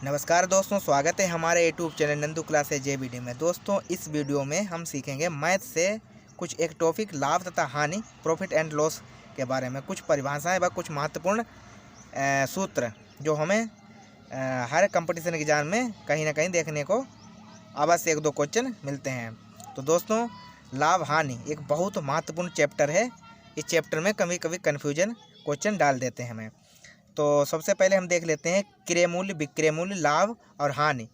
नमस्कार दोस्तों, स्वागत है हमारे YouTube channel Nandu classes JBD में। दोस्तों, इस वीडियो में हम सीखेंगे मैथ से कुछ एक टॉपिक लाभ तथा हानि, प्रॉफिट एंड लॉस के बारे में कुछ परिभाषाएं व कुछ महत्वपूर्ण सूत्र जो हमें हर कंपटीशन एग्जाम में कहीं ना कहीं देखने को अवश्य एक दो क्वेश्चन मिलते हैं। तो दोस्तों, लाभ हानि एक बहुत महत्वपूर्ण चैप्टर है। इस चैप्टर में कभी कभी कन्फ्यूजन क्वेश्चन डाल देते हैं हमें। तो सबसे पहले हम देख लेते हैं क्रय मूल्य, विक्रय मूल्य, लाभ और हानि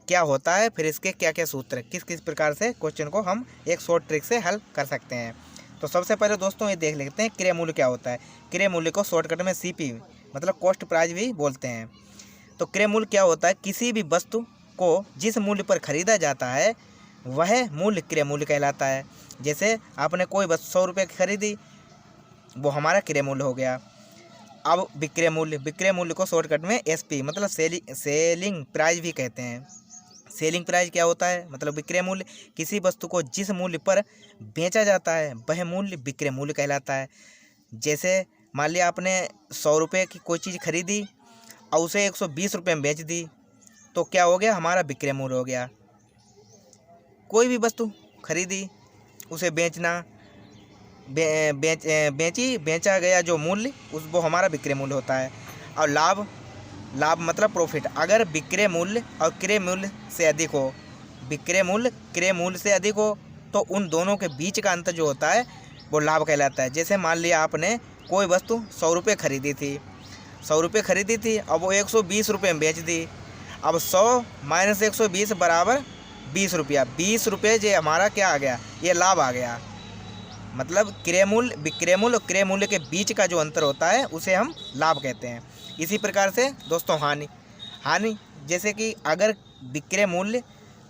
क्या होता है, फिर इसके क्या क्या सूत्र, किस किस प्रकार से क्वेश्चन को हम एक शॉर्ट ट्रिक से हल कर सकते हैं। तो सबसे पहले दोस्तों ये देख लेते हैं क्रय मूल्य क्या होता है। क्रय मूल्य को शॉर्टकट में सीपी मतलब कॉस्ट प्राइस भी बोलते हैं। तो क्रय मूल्य क्या होता है, किसी भी वस्तु को जिस मूल्य पर खरीदा जाता है वह मूल्य क्रय मूल्य कहलाता है। जैसे आपने कोई वस्तु 100 रुपये की खरीदी, वो हमारा क्रय मूल्य हो गया। अब विक्रय मूल्य, विक्रय मूल्य को शॉर्टकट में एसपी मतलब सेलिंग प्राइस भी कहते हैं। सेलिंग प्राइस क्या होता है, मतलब विक्रय मूल्य किसी वस्तु को जिस मूल्य पर बेचा जाता है वह मूल्य विक्रय मूल्य कहलाता है। जैसे मान लिया आपने 100 रुपये की कोई चीज़ खरीदी और उसे 120 रुपये में बेच दी, तो क्या हो गया, हमारा विक्रय मूल्य हो गया। कोई भी वस्तु खरीदी, उसे बेचना, बेचा गया जो मूल्य वो हमारा विक्रय मूल्य होता है। और लाभ, लाभ मतलब प्रॉफिट। अगर विक्रय मूल्य और क्रय मूल्य से अधिक हो, विक्रय मूल्य क्रय मूल्य से अधिक हो, तो उन दोनों के बीच का अंतर जो होता है वो लाभ कहलाता है। जैसे मान लिया आपने कोई वस्तु 100 रुपये खरीदी थी, 100 रुपये खरीदी थी, अब वो 120 रुपये में बेच दी। अब 100 माइनस 120 बराबर 20 रुपया। 20 रुपये जो हमारा क्या आ गया, ये लाभ आ गया। मतलब क्रय मूल्य, विक्रय मूल्य और क्रय मूल्य के बीच का जो अंतर होता है उसे हम लाभ कहते हैं। इसी प्रकार से दोस्तों हानि, हानि जैसे कि अगर विक्रय मूल्य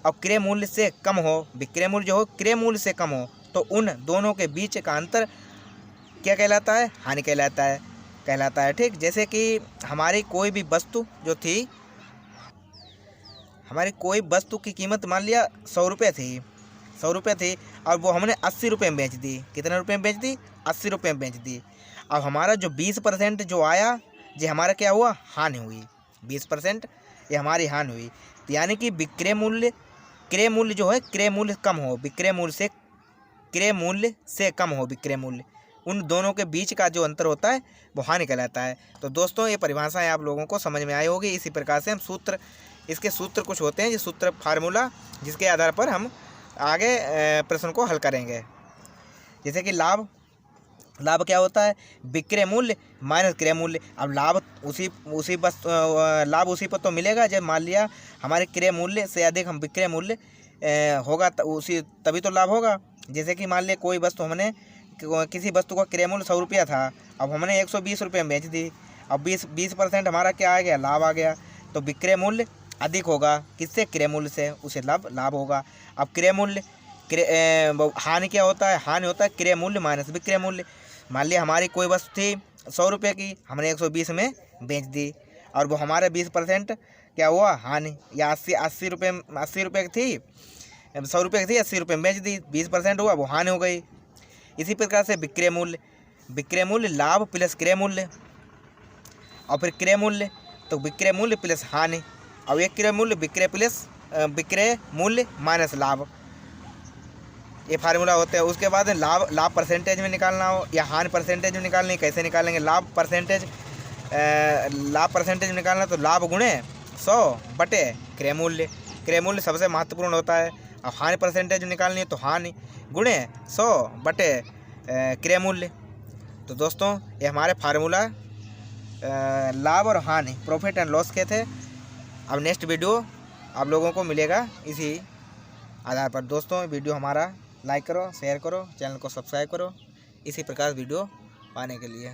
और क्रय मूल्य से कम हो, विक्रय मूल्य जो हो क्रय मूल्य से कम हो, तो उन दोनों के बीच का अंतर क्या कहलाता है, हानि कहलाता है। ठीक, जैसे कि हमारी कोई भी वस्तु जो थी, हमारी कोई वस्तु की कीमत मान लिया 100 रुपये थी, 100 रुपये थी, और वो हमने 80 रुपये में बेच दी। कितने रुपये में बेच दी, 80 रुपये में बेच दी। अब हमारा जो 20% जो आया, ये हमारा क्या हुआ, हानि हुई। 20% ये हमारी हानि हुई। तो यानी कि विक्रय मूल्य, क्रय मूल्य जो है क्रय मूल्य कम हो, विक्रय मूल्य से कम हो विक्रय मूल्य, उन दोनों के बीच का जो अंतर होता है वो हानि कहलाता है। तो दोस्तों, ये परिभाषाएं आप लोगों को समझ में आई होगी। इसी प्रकार से हम सूत्र, इसके सूत्र कुछ होते हैं, ये सूत्र फार्मूला, जिसके आधार पर हम आगे प्रश्न को हल करेंगे। जैसे कि लाभ, लाभ क्या होता है, विक्रय मूल्य माइनस क्रय मूल्य। अब लाभ उसी बस लाभ उसी पर तो मिलेगा जब मान लिया हमारे क्रय मूल्य से अधिक हम विक्रय मूल्य होगा, उसी तभी तो लाभ होगा। जैसे कि मान लिया कोई वस्तु, हमने किसी वस्तु का क्रय मूल्य 100 रुपया था, अब हमने 120 रुपये में बेच दी। अब 20% हमारा क्या आ गया, लाभ आ गया। तो विक्रय मूल्य अधिक होगा किससे, क्रय मूल्य से, उसे लाभ होगा। अब क्रय मूल्य, हानि क्या होता है, हानि होता है क्रय मूल्य माइनस विक्रय मूल्य। मान लिया हमारी कोई वस्तु थी 100 रुपये की, हमने 120 में बेच दी, और वो हमारे 20% क्या हुआ, हानि। या 80 रुपये की थी, 100 रुपये की थी, 80 रुपये में बेच दी, 20% हुआ, वो हानि हो गई। इसी प्रकार से विक्रय मूल्य, विक्रय मूल्य लाभ प्लस क्रय मूल्य, और फिर क्रय मूल्य तो विक्रय मूल्य प्लस हानि, और एक क्रय मूल्य विक्रय मूल्य माइनस लाभ। ये फार्मूला होते हैं। उसके बाद लाभ परसेंटेज में निकालना हो या हानि परसेंटेज में निकालनी, कैसे निकालेंगे, लाभ परसेंटेज में निकालना तो लाभ गुणे 100 बटे क्रय मूल्य। क्रय मूल्य सबसे महत्वपूर्ण होता है। अब हानि परसेंटेज में निकालनी है तो हानि गुणे 100 बटे क्रय मूल्य। तो दोस्तों, ये हमारे फार्मूला लाभ और हानि, प्रॉफिट एंड लॉस के थे। अब नेक्स्ट वीडियो आप लोगों को मिलेगा इसी आधार पर। दोस्तों, वीडियो हमारा लाइक करो, शेयर करो, चैनल को सब्सक्राइब करो, इसी प्रकार वीडियो पाने के लिए।